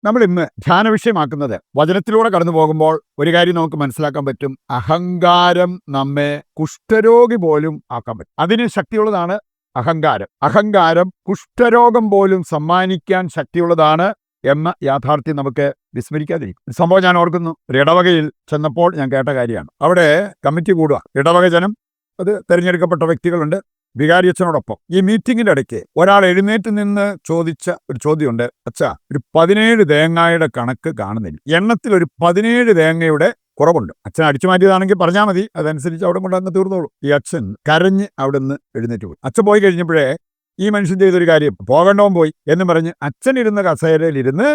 നമ്മൾ ഇന്ന് ധ്യാന വിഷയമാക്കുന്നത് വചനത്തിലൂടെ കടന്നു പോകുമ്പോൾ ഒരു കാര്യം നമുക്ക് മനസ്സിലാക്കാൻ പറ്റും. അഹങ്കാരം നമ്മെ കുഷ്ഠരോഗി പോലും ആക്കാൻ പറ്റും. അതിന് ശക്തിയുള്ളതാണ് അഹങ്കാരം. അഹങ്കാരം കുഷ്ഠരോഗം പോലും സമ്മാനിക്കാൻ ശക്തിയുള്ളതാണ് എന്ന യാഥാർത്ഥ്യം നമുക്ക് വിസ്മരിക്കാതിരിക്കും. സംഭവം ഞാൻ ഓർക്കുന്നു. ഒരു ഇടവകയിൽ ചെന്നപ്പോൾ ഞാൻ കേട്ട കാര്യമാണ്. അവിടെ കമ്മിറ്റി കൂടുക, ഇടവക ജനം, അത് തിരഞ്ഞെടുക്കപ്പെട്ട വ്യക്തികളുണ്ട്, വികാരിയച്ഛനോടൊപ്പം. ഈ മീറ്റിങ്ങിന്റെ ഇടയ്ക്ക് ഒരാൾ എഴുന്നേറ്റ് നിന്ന് ചോദിച്ച ഒരു ചോദ്യമുണ്ട്. അച്ഛാ, ഒരു 17 തേങ്ങയുടെ കണക്ക് കാണുന്നില്ല, എണ്ണത്തിൽ ഒരു 17 തേങ്ങയുടെ കുറവുണ്ട്. അച്ഛൻ അടിച്ചു മാറ്റിയതാണെങ്കിൽ പറഞ്ഞാൽ മതി, അതനുസരിച്ച് അവിടെ കൊണ്ടങ്ങ് തീർന്നോളൂ. ഈ അച്ഛൻ കരഞ്ഞ് അവിടെ നിന്ന് എഴുന്നേറ്റ് പോയി. അച്ഛൻ പോയി കഴിഞ്ഞപ്പോഴേ ഈ മനുഷ്യൻ ചെയ്തൊരു കാര്യം, പോകേണ്ടവൻ പോയി എന്ന് പറഞ്ഞ് അച്ഛൻ ഇരുന്ന കസേരയിൽ ഇരുന്ന്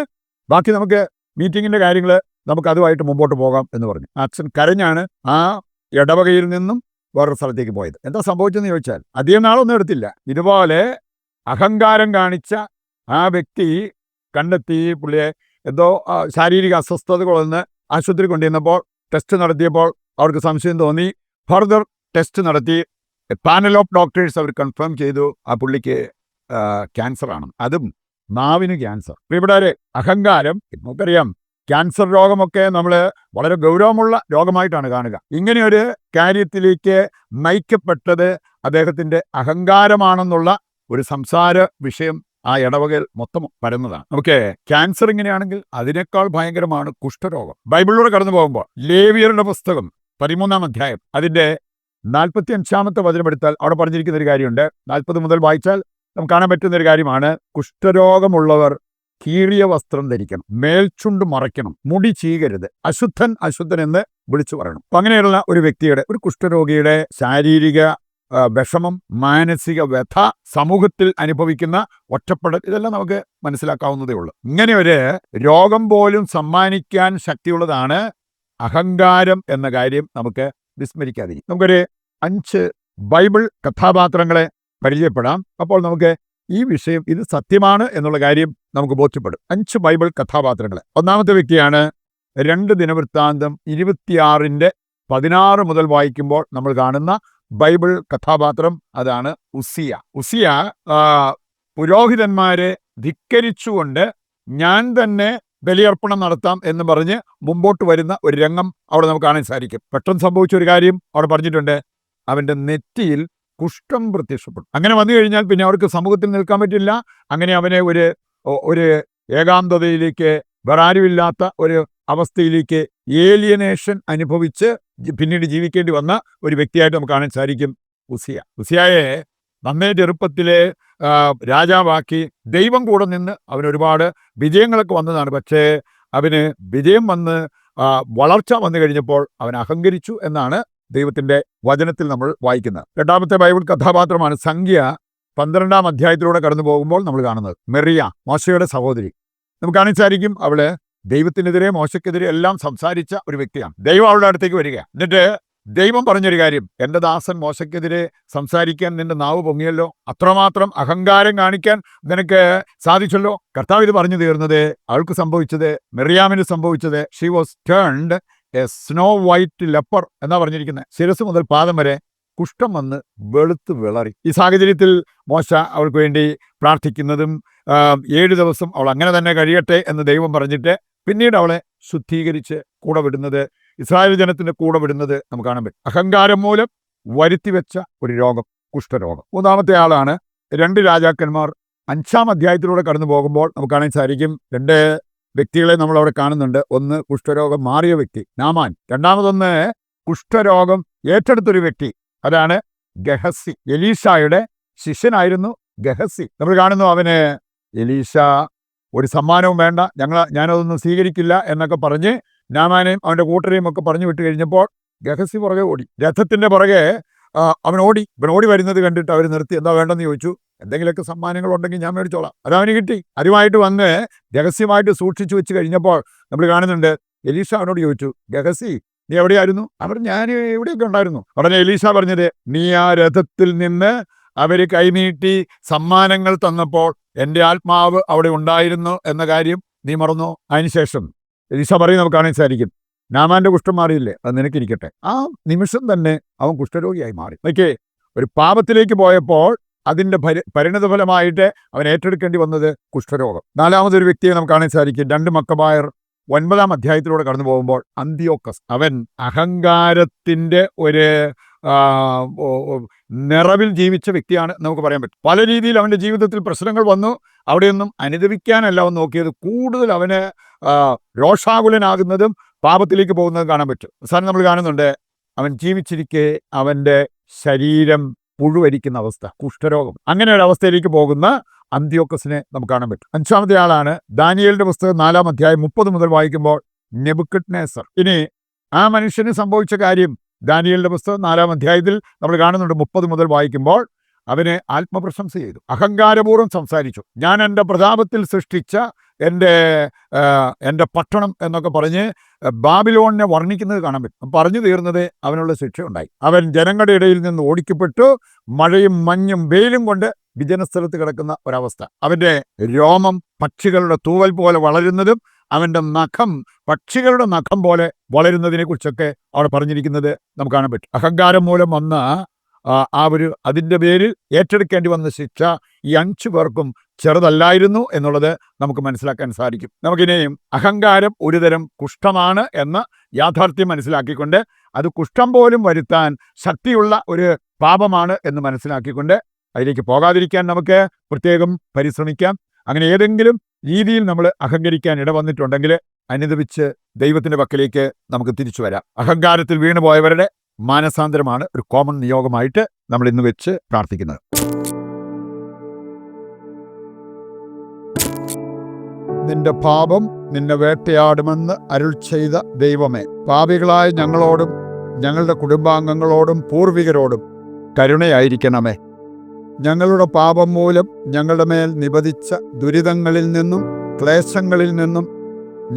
ബാക്കി നമുക്ക് മീറ്റിങ്ങിന്റെ കാര്യങ്ങൾ നമുക്ക് അതുമായിട്ട് മുമ്പോട്ട് പോകാം എന്ന് പറഞ്ഞു. അച്ഛൻ കരഞ്ഞാണ് ആ ഇടവകയിൽ നിന്നും വേറൊരു സ്ഥലത്തേക്ക് പോയത്. എന്താ സംഭവിച്ചെന്ന് ചോദിച്ചാൽ അധികം നാളൊന്നും എടുത്തില്ല. ഇതുപോലെ അഹങ്കാരം കാണിച്ച ആ വ്യക്തി കണ്ടെത്തി പുള്ളിയെ എന്തോ ശാരീരിക അസ്വസ്ഥതകളൊന്ന് ആശുപത്രി കൊണ്ടുവന്നപ്പോൾ ടെസ്റ്റ് നടത്തിയപ്പോൾ അവർക്ക് സംശയം തോന്നി. ഫർദർ ടെസ്റ്റ് നടത്തി പാനൽ ഓഫ് ഡോക്ടേഴ്സ് അവർ കൺഫേം ചെയ്തു ആ പുള്ളിക്ക് ക്യാൻസറാണ്, അതും നാവിന് ക്യാൻസർ. ഇവിടെ അഹങ്കാരം, നമുക്കറിയാം ക്യാൻസർ രോഗമൊക്കെ നമ്മൾ വളരെ ഗൗരവമുള്ള രോഗമായിട്ടാണ് കാണുക. ഇങ്ങനെയൊരു കാര്യത്തിലേക്ക് നയിക്കപ്പെട്ടത് അദ്ദേഹത്തിൻ്റെ അഹങ്കാരമാണെന്നുള്ള ഒരു സംസാര വിഷയം ആ ഇടവകയിൽ മൊത്തം പരന്നതാണ്. നമുക്ക് ക്യാൻസർ ഇങ്ങനെയാണെങ്കിൽ അതിനേക്കാൾ ഭയങ്കരമാണ് കുഷ്ഠരോഗം. ബൈബിളിലൂടെ കടന്നു പോകുമ്പോൾ ലേവ്യരുടെ പുസ്തകം 13-ാം അധ്യായം അതിൻ്റെ 45-ാമത്തെ വചനം എടുത്താൽ അവിടെ പറഞ്ഞിരിക്കുന്ന ഒരു കാര്യമുണ്ട്. 40 മുതൽ വായിച്ചാൽ നമുക്ക് കാണാൻ പറ്റുന്ന ഒരു കാര്യമാണ്. കുഷ്ഠരോഗമുള്ളവർ കീറിയ വസ്ത്രം ധരിക്കണം, മേൽചുണ്ട് മറയ്ക്കണം, മുടി ചീകരുത്, അശുദ്ധൻ അശുദ്ധൻ എന്ന് വിളിച്ചു പറയണം. അപ്പൊ അങ്ങനെയുള്ള ഒരു വ്യക്തിയുടെ, ഒരു കുഷ്ഠരോഗിയുടെ ശാരീരിക വിഷമം, മാനസിക വ്യഥ, സമൂഹത്തിൽ അനുഭവിക്കുന്ന ഒറ്റപ്പെടൽ, ഇതെല്ലാം നമുക്ക് മനസ്സിലാക്കാവുന്നതേ ഉള്ളൂ. ഇങ്ങനെ ഒരു രോഗം പോലും സമ്മാനിക്കാൻ ശക്തിയുള്ളതാണ് അഹങ്കാരം എന്ന കാര്യം നമുക്ക് വിസ്മരിക്കാതിരിക്കും. നമുക്കൊരു 5 ബൈബിൾ കഥാപാത്രങ്ങളെ പരിചയപ്പെടാം. അപ്പോൾ നമുക്ക് ഈ വിഷയം ഇത് സത്യമാണ് എന്നുള്ള കാര്യം നമുക്ക് ബോധ്യപ്പെടും. 5 ബൈബിൾ കഥാപാത്രങ്ങളെ. ഒന്നാമത്തെ വ്യക്തിയാണ് 2 ദിനവൃത്താന്തം 26-16 മുതൽ വായിക്കുമ്പോൾ നമ്മൾ കാണുന്ന ബൈബിൾ കഥാപാത്രം, അതാണ് ഉസിയ. ഉസിയ പുരോഹിതന്മാരെ ധിക്കരിച്ചുകൊണ്ട് ഞാൻ തന്നെ ബലിയർപ്പണം നടത്താം എന്ന് പറഞ്ഞ് മുമ്പോട്ട് വരുന്ന ഒരു രംഗം അവിടെ നമുക്ക് കാണാൻ സാധിക്കും. പെട്ടെന്ന് സംഭവിച്ച ഒരു കാര്യം അവിടെ പറഞ്ഞിട്ടുണ്ട്. അവൻ്റെ നെറ്റിയിൽ കുഷ്ഠം പ്രത്യക്ഷപ്പെട്ടു. അങ്ങനെ വന്നു കഴിഞ്ഞാൽ പിന്നെ അവർക്ക് സമൂഹത്തിൽ നിൽക്കാൻ പറ്റില്ല. അങ്ങനെ അവനെ ഒരു ഏകാന്തതയിലേക്ക്, വേറാരുമില്ലാത്ത ഒരു അവസ്ഥയിലേക്ക്, ഏലിയനേഷൻ അനുഭവിച്ച് പിന്നീട് ജീവിക്കേണ്ടി വന്ന ഒരു വ്യക്തിയായിട്ട് നമുക്ക് കാണാൻ സാധിക്കും ഉസിയായെ. നന്നേ ചെറുപ്പത്തിലെ രാജാവാക്കി ദൈവം കൂടെ നിന്ന് അവനൊരുപാട് വിജയങ്ങളൊക്കെ വന്നതാണ്. പക്ഷേ അവന് വിജയം വന്ന് വളർച്ച വന്നു കഴിഞ്ഞപ്പോൾ അവൻ അഹങ്കരിച്ചു എന്നാണ് ദൈവത്തിൻ്റെ വചനത്തിൽ നമ്മൾ വായിക്കുന്നത്. 2ാമത്തെ ബൈബിൾ കഥാപാത്രമാണ് സംഖ്യ 12-ാം അധ്യായത്തിലൂടെ കടന്നു പോകുമ്പോൾ നമ്മൾ കാണുന്നത് മെറിയ, മോശയുടെ സഹോദരി. നമുക്ക് കാണാൻ സാധിക്കും അവള് ദൈവത്തിനെതിരെ, മോശയ്ക്കെതിരെ എല്ലാം സംസാരിച്ച ഒരു വ്യക്തിയാണ്. ദൈവം അവളുടെ അടുത്തേക്ക് വരിക. എന്നിട്ട് ദൈവം പറഞ്ഞൊരു കാര്യം, എൻ്റെ ദാസൻ മോശയ്ക്കെതിരെ സംസാരിക്കാൻ നിന്റെ നാവ് പൊങ്ങിയല്ലോ, അത്രമാത്രം അഹങ്കാരം കാണിക്കാൻ നിനക്ക് സാധിച്ചല്ലോ. കർത്താവ് ഇത് പറഞ്ഞു തീർന്നത് അവൾക്ക് സംഭവിച്ചത്, മെറിയാമിന് സംഭവിച്ചത്, she was turned A snow white leper എന്നാ പറഞ്ഞിരിക്കുന്നത്. ശിരസ് മുതൽ പാദം വരെ കുഷ്ഠം വന്ന് വെളുത്ത് വിളറി. ഈ സാഹചര്യത്തിൽ മോശ അവൾക്ക് വേണ്ടി പ്രാർത്ഥിക്കുന്നതും 7 ദിവസം അവൾ അങ്ങനെ തന്നെ കഴിയട്ടെ എന്ന് ദൈവം പറഞ്ഞിട്ട് പിന്നീട് അവളെ ശുദ്ധീകരിച്ച് കൂടെ വിടുന്നത്, ഇസ്രായേൽ ജനത്തിന് കൂടെ വിടുന്നത് നമുക്ക് കാണാൻ പറ്റും. അഹങ്കാരം മൂലം വരുത്തിവെച്ച ഒരു രോഗം, കുഷ്ഠരോഗം. 3ാമത്തെ ആളാണ് 2 രാജാക്കന്മാർ 5-ാം അധ്യായത്തിലൂടെ കടന്നു പോകുമ്പോൾ നമുക്ക് കാണാൻ സാധിക്കും. 2 വ്യക്തികളെ നമ്മൾ അവിടെ കാണുന്നുണ്ട്. ഒന്ന് കുഷ്ഠരോഗം മാറിയ വ്യക്തി നാമാൻ, രണ്ടാമതൊന്ന് കുഷ്ഠരോഗം ഏറ്റെടുത്തൊരു വ്യക്തി, അതാണ് ഗഹസി. എലീശായുടെ ശിഷ്യനായിരുന്നു ഗഹസി. നമ്മൾ കാണുന്നു അവന് എലീശ ഒരു സമ്മാനവും വേണ്ട, ഞാനതൊന്നും സ്വീകരിക്കില്ല എന്നൊക്കെ പറഞ്ഞ് നാമാനെയും അവൻ്റെ കൂട്ടരെയും ഒക്കെ പറഞ്ഞു വിട്ട് കഴിഞ്ഞപ്പോൾ ഗഹസി പുറകെ ഓടി. രഥത്തിൻ്റെ പുറകെ അവൻ ഓടി വരുന്നത് കണ്ടിട്ട് അവർ നിർത്തി. എന്താ വേണ്ടെന്ന് ചോദിച്ചു. എന്തെങ്കിലുമൊക്കെ സമ്മാനങ്ങൾ ഉണ്ടെങ്കിൽ ഞാൻ മേടിച്ചോളാം. അതവന് കിട്ടി. അതുമായിട്ട് വന്ന് രഹസ്യമായിട്ട് സൂക്ഷിച്ചു വെച്ച് കഴിഞ്ഞപ്പോൾ നമ്മൾ കാണുന്നുണ്ട്. എലീശ അവനോട് ചോദിച്ചു, ഗഹസി നീ എവിടെയായിരുന്നു? അവർ ഞാൻ ഇവിടെയൊക്കെ ഉണ്ടായിരുന്നു. ഉടനെ എലീശ പറഞ്ഞത്, നീ ആ രഥത്തിൽ നിന്ന് അവർ കൈനീട്ടി സമ്മാനങ്ങൾ തന്നപ്പോൾ എൻ്റെ ആത്മാവ് അവിടെ ഉണ്ടായിരുന്നു എന്ന കാര്യം നീ മറന്നോ? അതിനുശേഷം എലീശ പറയും നമുക്ക് കാണാൻ സാധിക്കും, നാമാന്റെ കുഷ്ഠം മാറിയില്ലേ, അത് നിനക്കിരിക്കട്ടെ. ആ നിമിഷം തന്നെ അവൻ കുഷ്ഠരോഗിയായി മാറി. ഒരു പാപത്തിലേക്ക് പോയപ്പോൾ അതിൻ്റെ പരിണതഫലമായിട്ട് അവൻ ഏറ്റെടുക്കേണ്ടി വന്നത് കുഷ്ഠരോഗം. നാലാമതൊരു വ്യക്തിയെ നമുക്ക് കാണാൻ സാധിക്കും. 2 മക്കബായർ 9-ാം അധ്യായത്തിലൂടെ കടന്നു പോകുമ്പോൾ അന്തിയോക്കസ്, അവൻ അഹങ്കാരത്തിൻ്റെ ഒരു നിറവിൽ ജീവിച്ച വ്യക്തിയാണ് നമുക്ക് പറയാൻ പറ്റും. പല രീതിയിൽ അവൻ്റെ ജീവിതത്തിൽ പ്രശ്നങ്ങൾ വന്നു. അവിടെയൊന്നും അനുദപിക്കാനല്ല അവൻ നോക്കിയത്, കൂടുതൽ അവന് രോഷാകുലനാകുന്നതും പാപത്തിലേക്ക് പോകുന്നതും കാണാൻ പറ്റും. അവസാനം നമ്മൾ കാണുന്നുണ്ട്, അവൻ ജീവിച്ചിരിക്കെ അവൻ്റെ ശരീരം പുഴുവരിക്കുന്ന അവസ്ഥ, കുഷ്ഠരോഗം. അങ്ങനെ ഒരു അവസ്ഥയിലേക്ക് പോകുന്ന അന്ത്യോക്കസിനെ നമുക്ക് കാണാൻ പറ്റും. 5-ാമത്തെ ആളാണ് ദാനിയേലിന്റെ പുസ്തകം 4-ാം അധ്യായം 30 മുതൽ വായിക്കുമ്പോൾ നെബൂഖദ്നേസർ. ഇനി ആ മനുഷ്യന് സംഭവിച്ച കാര്യം ദാനിയേലിന്റെ പുസ്തകം 4-ാം അധ്യായത്തിൽ നമ്മൾ കാണുന്നുണ്ട്. 30 മുതൽ വായിക്കുമ്പോൾ അവന് ആത്മപ്രശംസ ചെയ്തു, അഹങ്കാരപൂർവ്വം സംസാരിച്ചു. ഞാൻ എൻ്റെ പ്രതാപത്തിൽ സൃഷ്ടിച്ച എൻ്റെ പട്ടണം എന്നൊക്കെ പറഞ്ഞ് ബാബിലോണിനെ വർണ്ണിക്കുന്നത് കാണാൻ പറ്റും. പറഞ്ഞു തീർന്നത് അവനുള്ള ശിക്ഷ ഉണ്ടായി. അവൻ ജനങ്ങളുടെ ഇടയിൽ നിന്ന് ഓടിക്കപ്പെട്ടു. മഴയും മഞ്ഞും വെയിലും കൊണ്ട് വിജനസ്ഥലത്ത് കിടക്കുന്ന ഒരവസ്ഥ. അവൻ്റെ രോമം പക്ഷികളുടെ തൂവൽ പോലെ വളരുന്നതും അവൻ്റെ നഖം പക്ഷികളുടെ നഖം പോലെ വളരുന്നതിനെ കുറിച്ചൊക്കെ അവിടെ പറഞ്ഞിരിക്കുന്നത് നമുക്ക് കാണാൻ പറ്റും. അഹങ്കാരം മൂലം വന്ന അതിൻ്റെ പേരിൽ ഏറ്റെടുക്കേണ്ടി വന്ന ശിക്ഷ ഈ 5 പേർക്കും ചെറുതല്ലായിരുന്നു എന്നുള്ളത് നമുക്ക് മനസ്സിലാക്കാൻ സാധിക്കും. നമുക്കിനിയും അഹങ്കാരം ഒരുതരം കുഷ്ഠമാണ് എന്ന യാഥാർത്ഥ്യം മനസ്സിലാക്കിക്കൊണ്ട്, അത് കുഷ്ഠം പോലും വരുത്താൻ ശക്തിയുള്ള ഒരു പാപമാണ് എന്ന് മനസ്സിലാക്കിക്കൊണ്ട് അതിലേക്ക് പോകാതിരിക്കാൻ നമുക്ക് പ്രത്യേകം പരിശ്രമിക്കാം. അങ്ങനെ ഏതെങ്കിലും രീതിയിൽ നമ്മൾ അഹങ്കരിക്കാൻ ഇടവന്നിട്ടുണ്ടെങ്കിൽ അനുദപിച്ച് ദൈവത്തിൻ്റെ പക്കലേക്ക് നമുക്ക് തിരിച്ചു വരാം. അഹങ്കാരത്തിൽ വീണുപോയവരുടെ മാനസാന്തരമാണ് ഒരു കോമൺ നിയോഗമായിട്ട് നമ്മൾ ഇന്ന് വെച്ച് പ്രാർത്ഥിക്കുന്നത്. നിന്റെ പാപം നിന്നെ വേട്ടയാടുമെന്ന് അരുൾ ചെയ്ത ദൈവമേ, പാപികളായ ഞങ്ങളോടും ഞങ്ങളുടെ കുടുംബാംഗങ്ങളോടും പൂർവികരോടും കരുണയായിരിക്കണമേ. ഞങ്ങളുടെ പാപം മൂലം ഞങ്ങളുടെ മേൽ നിപതിച്ച ദുരിതങ്ങളിൽ നിന്നും ക്ലേശങ്ങളിൽ നിന്നും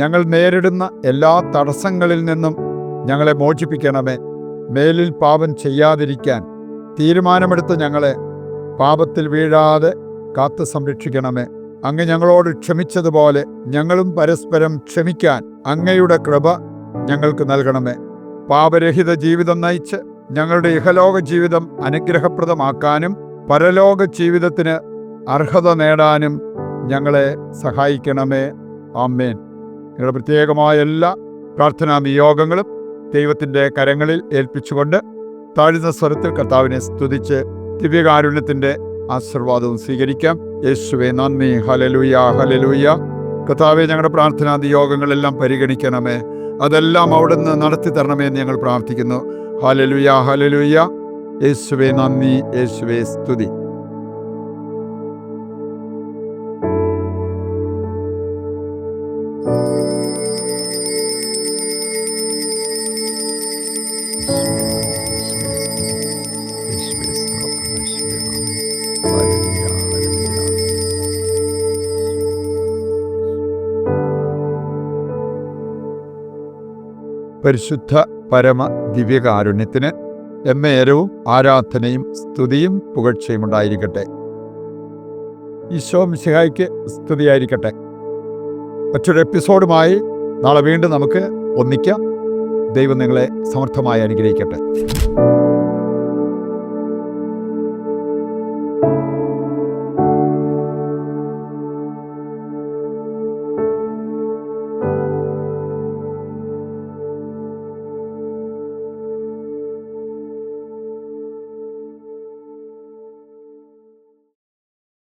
ഞങ്ങൾ നേരിടുന്ന എല്ലാ തടസ്സങ്ങളിൽ നിന്നും ഞങ്ങളെ മോചിപ്പിക്കണമേ. മേലിൽ പാപം ചെയ്യാതിരിക്കാൻ തീരുമാനമെടുത്ത് ഞങ്ങളെ പാപത്തിൽ വീഴാതെ കാത്തു സംരക്ഷിക്കണമേ. അങ്ങ് ഞങ്ങളോട് ക്ഷമിച്ചതുപോലെ ഞങ്ങളും പരസ്പരം ക്ഷമിക്കാൻ അങ്ങയുടെ കൃപ ഞങ്ങൾക്ക് നൽകണമേ. പാപരഹിത ജീവിതം നയിച്ച് ഞങ്ങളുടെ ഇഹലോക ജീവിതം അനുഗ്രഹപ്രദമാക്കാനും പരലോക ജീവിതത്തിന് അർഹത നേടാനും ഞങ്ങളെ സഹായിക്കണമേ. ആമേൻ. നിങ്ങളുടെ പ്രത്യേകമായ എല്ലാ പ്രാർത്ഥനാ നിയോഗങ്ങളും ദൈവത്തിൻ്റെ കരങ്ങളിൽ ഏൽപ്പിച്ചുകൊണ്ട് താഴ്ന്ന സ്വരത്തിൽ കർത്താവിനെ സ്തുതിച്ച് ദിവ്യകാരുണ്യത്തിൻ്റെ ആശീർവാദവും സ്വീകരിക്കാം. യേശുവേ നന്ദി. Hallelujah, hallelujah. കർത്താവേ, ഞങ്ങളുടെ പ്രാർത്ഥനാ നിയോഗങ്ങളെല്ലാം പരിഗണിക്കണമേ. അതെല്ലാം അവിടുന്ന് നടത്തി തരണമേ എന്ന് ഞങ്ങൾ പ്രാർത്ഥിക്കുന്നു. Hallelujah, hallelujah. യേശുവേ നന്ദി, യേശുവേ സ്തുതി. പരിശുദ്ധ പരമ ദിവ്യകാരുണ്യത്തിന് എന്നേരവും ആരാധനയും സ്തുതിയും പുകഴ്ചയും ഉണ്ടായിരിക്കട്ടെ. ഈശോ മിശിഹായ്ക്ക് സ്തുതിയായിരിക്കട്ടെ. മറ്റൊരു എപ്പിസോഡുമായി നാളെ വീണ്ടും നമുക്ക് ഒന്നിക്കാം. ദൈവം നിങ്ങളെ സമർത്ഥമായി അനുഗ്രഹിക്കട്ടെ.